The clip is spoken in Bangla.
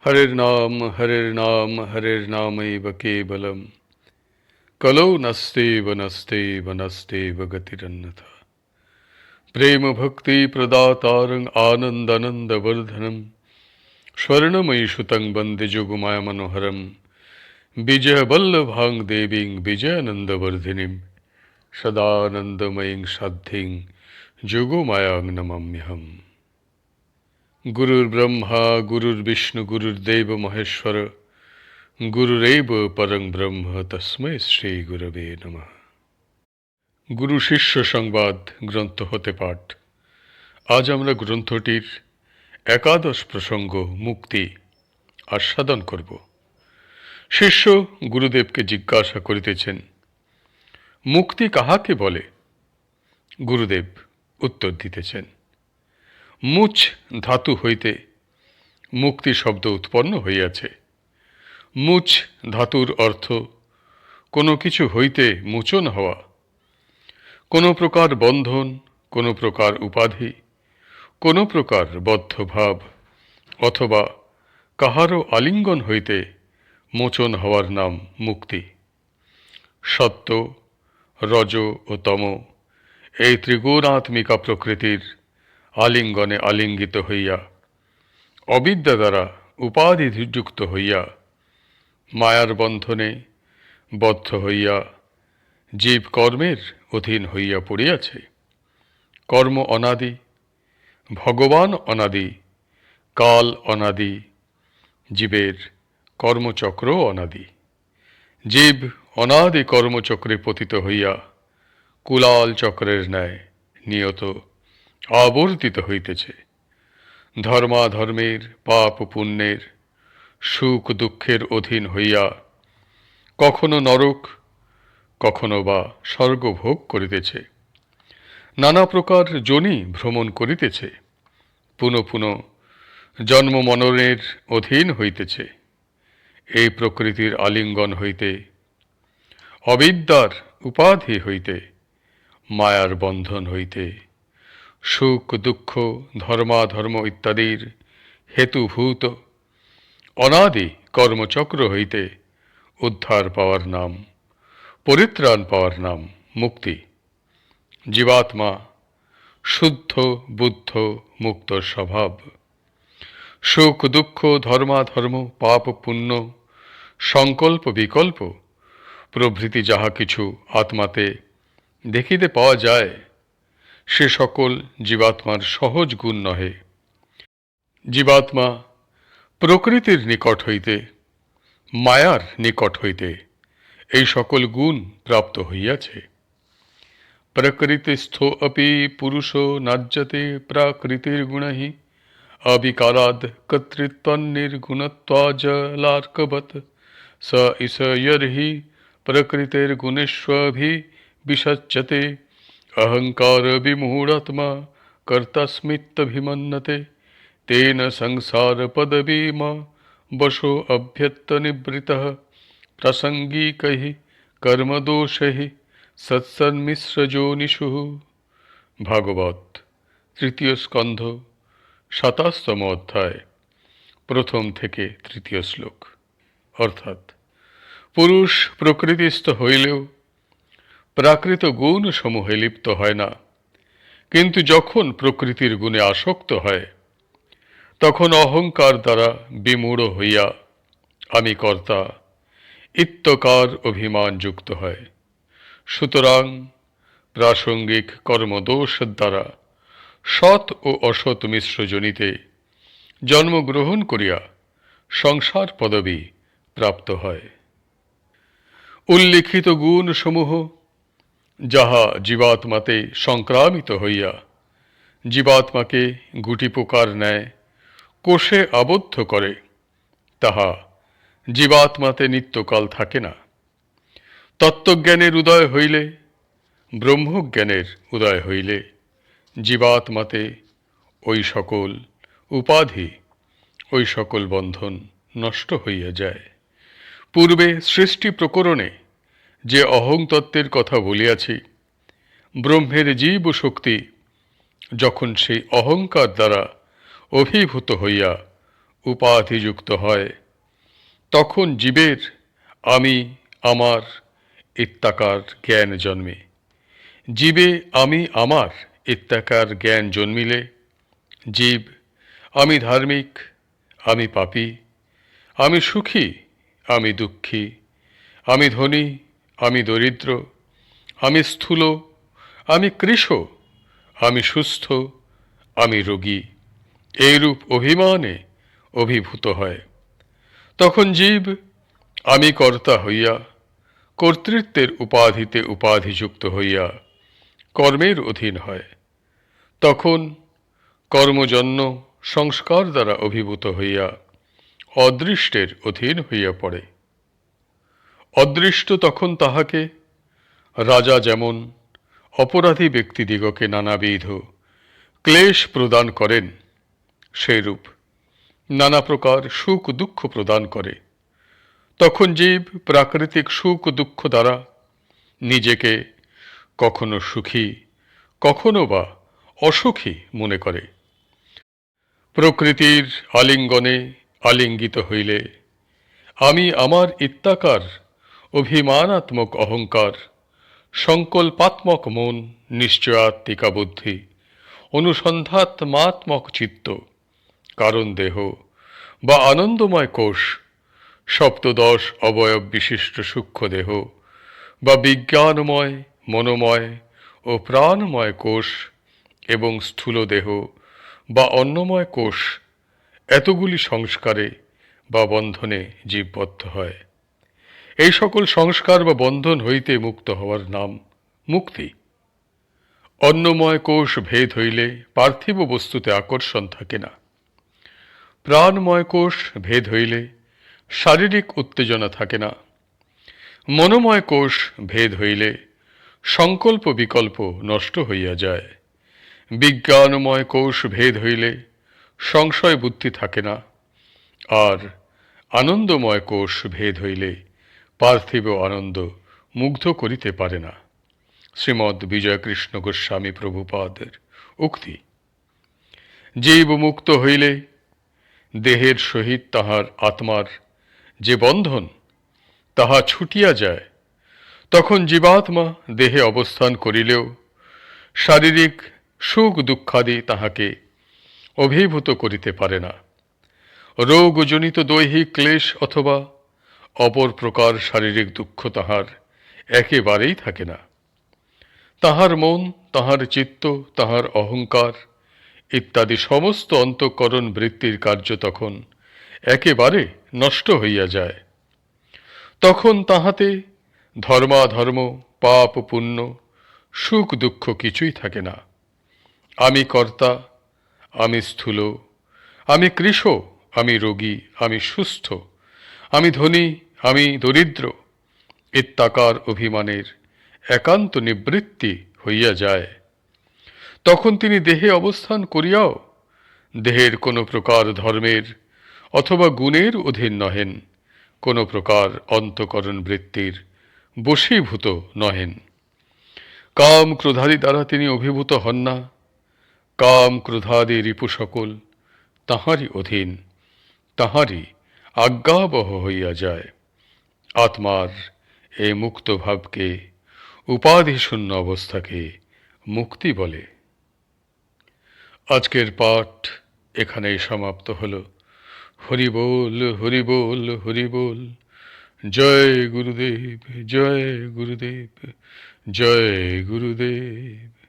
हरिर्नाम हरिर्नामैव केवलम् कलौ नस्तेव नस्तेव गतिरन्यथा। प्रेम भक्ति प्रदातारं आनन्दानन्दवर्धनं स्वर्णमयि सुतं वन्दे जोगमाया मनोहरं विजयवल्लभां देवीं विजयानन्दवर्धिनीं सदानन्दमयीं साध्यीं जोगमायां नमाम्यहम्। गुरुर्ब्रह्मा गुरुर्विष्णु गुरुर्देव महेश्वर गुरुरेव परं ब्रह्म तस्मै শ্রী গুরবে নমঃ। গুরু শিষ্য সংবাদ গ্রন্থ হতে পাঠ। আজ আমরা গ্রন্থটির একাদশ প্রসঙ্গ মুক্তি আস্বাদন করব। শিষ্য গুরুদেবকে জিজ্ঞাসা করিতেছেন, মুক্তি কাহাকে বলে? গুরুদেব উত্তর দিতেছেন, মুচ ধাতু হইতে মুক্তি শব্দ উৎপন্ন হইয়াছে। মুচ ধাতুর অর্থ কোনো কিছু হইতে মোচন হওয়া, কোনো প্রকার বন্ধন, কোনো প্রকার উপাধি, কোনো প্রকার বদ্ধভাব অথবা কাহারও আলিঙ্গন হইতে মোচন হওয়ার নাম মুক্তি। সত্য, রজ ও তম এই ত্রিগুণাত্মিকা প্রকৃতির আলিঙ্গনে আলিঙ্গিত হইয়া, অবিদ্যা দ্বারা উপাধিযুক্ত হইয়া, মায়ার বন্ধনে বদ্ধ হইয়া জীব কর্মের অধীন হইয়া পড়িয়াছে। কর্ম অনাদি, ভগবান অনাদি, কাল অনাদি, জীবের কর্মচক্র অনাদি। জীব অনাদি কর্মচক্রে পতিত হইয়া কুলাল চক্রের ন্যায় নিয়ত আবর্তিত হইতেছে। ধর্মাধর্মের, পাপ পুণ্যের, সুখ দুঃখের অধীন হইয়া কখনো নরক, কখনো বা স্বর্গ ভোগ করিতেছে। নানা প্রকার যোনি ভ্রমণ করিতেছে, পুনঃ পুনঃ জন্ম মননের অধীন হইতেছে। এই প্রকৃতির আলিঙ্গন হইতে, অবিদ্যার উপাধি হইতে, মায়ার বন্ধন হইতে, সুখ দুঃখ ধর্মাধর্ম ইত্যাদির হেতুভূত অনাদি কর্মচক্র হইতে উদ্ধার পাওয়ার নাম, পরিত্রাণ পাওয়ার নাম মুক্তি। জীবাত্মা শুদ্ধ বুদ্ধ মুক্ত স্বভাব। সুখ দুঃখ ধর্মাধর্ম পাপ পুণ্য সংকল্প বিকল্প প্রভৃতি যাহা কিছু আত্মাতে দেখিতে পাওয়া যায়, সে সকল জীবাত্মার সহজ গুণ নহে। জীবাত্মা প্রকৃতির নিকট হইতে, মায়ার নিকট হইতে এই সকল গুণ প্রাপ্ত হইয়াছে। প্রকৃতিস্থো অপি পুরুষো নার্যতে প্রাকৃতির গুণহি অবিকারাদ কর্তৃত্বনির্গুণত্বাজলার্কবৎ স ঈশয়র্হি প্রকৃতির গুণেষ্বভি বিসচ্যতে অহংকার বিমূঢ়াত্মা কর্তাস্মিত্যভিমন্যতে তেন সংসার পদবীমা বশো অভ্যন্তনিবৃতঃ প্রাসঙ্গিকৈঃ কর্মদোষৈঃ সৎসন্মিশ্রযোনিষু। ভাগবত তৃতীয় স্কন্ধ ২৭তম অধ্যায় প্রথম থেকে তৃতীয় শ্লোক। অর্থাৎ পুরুষ প্রকৃতিস্থ হইলেও প্রাকৃত গুণ সমূহে লিপ্ত হয় না, কিন্তু যখন প্রকৃতির গুণে আসক্ত হয় তখন অহংকার দ্বারা বিমূঢ় হইয়া আমি কর্তা ইত্যকার অভিমান যুক্ত হয়। সুতরাং প্রাসঙ্গিক কর্মদোষ দ্বারা সৎ ও অসৎ মিশ্রজনিতে জন্মগ্রহণ করিয়া সংসার পদবী প্রাপ্ত হয়। উল্লিখিত গুণ সমূহ যাহা জীবাত্মাতে সংক্রামিত হইয়া জীবাত্মাকে গুটিপোকার ন্যায় কোষে আবদ্ধ করে, তাহা জীবাত্মাতে নিত্যকাল থাকে না। তত্ত্বজ্ঞানের উদয় হইলে, ব্রহ্মজ্ঞানের উদয় হইলে জীবাত্মাতে ওই সকল উপাধি, ওই সকল বন্ধন নষ্ট হইয়া যায়। পূর্বে সৃষ্টি প্রকরণে যে অহংতত্ত্বের কথা বলিয়াছি, ব্রহ্মের জীব শক্তি যখন সেই অহংকার দ্বারা অভিভূত হইয়া উপাধিযুক্ত হয়, তখন জীবের আমি, আমার ইত্যাকার জ্ঞান জন্মে। জীবে আমি, আমার ইত্যাকার জ্ঞান জন্মিলে জীব আমি ধার্মিক, আমি পাপী, আমি সুখী, আমি দুঃখী, আমি ধনী, আমি দরিদ্র, আমি স্থূল, আমি কৃশ, আমি সুস্থ, আমি রোগী, এইরূপ অভিমানে অভিভূত হয়। তখন জীব আমি কর্তা হইয়া, কর্তৃত্বের উপাধিতে উপাধিযুক্ত হইয়া কর্মের অধীন হয়। তখন কর্মজন্য সংস্কার দ্বারা অভিভূত হইয়া অদৃষ্টের অধীন হইয়া পড়ে। অদৃষ্ট তখন তাহাকে রাজা যেমন অপরাধী ব্যক্তিদিগকে নানাবিধ ক্লেশ প্রদান করেন, সেইরূপ নানা প্রকার সুখ দুঃখ প্রদান করে। তখন জীব প্রাকৃতিক সুখ দুঃখ দ্বারা নিজেকে কখনো সুখী, কখনো বা অসুখী মনে করে। প্রকৃতির আলিঙ্গনে আলিঙ্গিত হইলে আমি আমার ইত্যাকার অভিমানাত্মক অহংকার, সংকল্পাত্মক মন, নিশ্চয়াত্মিকা বুদ্ধি, অনুসন্ধাত্মাত্মক চিত্ত, কারণ দেহ বা আনন্দময় কোষ, সপ্তদশ অবয়ব বিশিষ্ট সূক্ষ্ম দেহ বা বিজ্ঞানময়, মনোময় ও প্রাণময় কোষ এবং স্থূল দেহ বা অন্নময় কোষ, এতগুলি সংস্কারে বা বন্ধনে জীববদ্ধ হয়। এই সকল সংস্কার বা বন্ধন হইতে মুক্ত হওয়ার নাম মুক্তি। অন্নময় কোষ ভেদ হইলে পার্থিব বস্তুতে আকর্ষণ থাকে না। প্রাণময় কোষ ভেদ হইলে শারীরিক উত্তেজনা থাকে না। মনোময় কোষ ভেদ হইলে সংকল্প বিকল্প নষ্ট হইয়া যায়। বিজ্ঞানময় কোষ ভেদ হইলে সংশয় বুদ্ধি থাকে না। আর আনন্দময় কোষ ভেদ হইলে পার্থিব আনন্দ মুগ্ধ করিতে পারে না। শ্রীমদ্ বিজয়কৃষ্ণ গোস্বামী প্রভুপাদের উক্তি। জীব মুক্ত হইলে দেহের সহিত তাহার আত্মার যে বন্ধন, তাহা ছুটিয়া যায়। তখন জীবাত্মা দেহে অবস্থান করিলেও শারীরিক সুখ দুঃখাদি তাহাকে অভিভূত করিতে পারে না। রোগজনিত দৈহিক ক্লেশ অথবা অপর প্রকার শারীরিক দুঃখ তাহার একেবারেই থাকে না। তাহার মন, তাহার চিত্ত, তাহার অহংকার ইত্যাদি সমস্ত অন্তঃকরণ বৃত্তির কার্য তখন একেবারে নষ্ট হইয়া যায়। তখন তাহাতে ধর্মাধর্ম, পাপ পুণ্য, সুখ দুঃখ কিছুই থাকে না। আমি কর্তা, আমি স্থূল, আমি কৃশ, আমি রোগী, আমি সুস্থ, আমি ধনী, আমি দরিদ্র ইত্যাকার অভিমানের একান্ত নিবৃত্তি হইয়া যায়। তখন তিনি দেহে অবস্থান করিয়াও দেহের কোনো প্রকার ধর্মের অথবা গুণের অধীন নহেন, কোনো প্রকার অন্তঃকরণ বৃত্তির বশীভূত নহেন। কাম ক্রোধাদি দ্বারা তিনি অভিভূত হন না। কাম ক্রোধাদি রিপু সকল তাহারই অধীন, তাহারই আজ্ঞাবহ হইয়া যায়। আত্মার এই মুক্ত ভাবকে, উপাধিশূন্য অবস্থাকে মুক্তি বলে। আজকের পাঠ এখানেই সমাপ্ত হল। হরি বল, হরি বল, হরি বল। জয় গুরুদেব, জয় গুরুদেব, জয় গুরুদেব।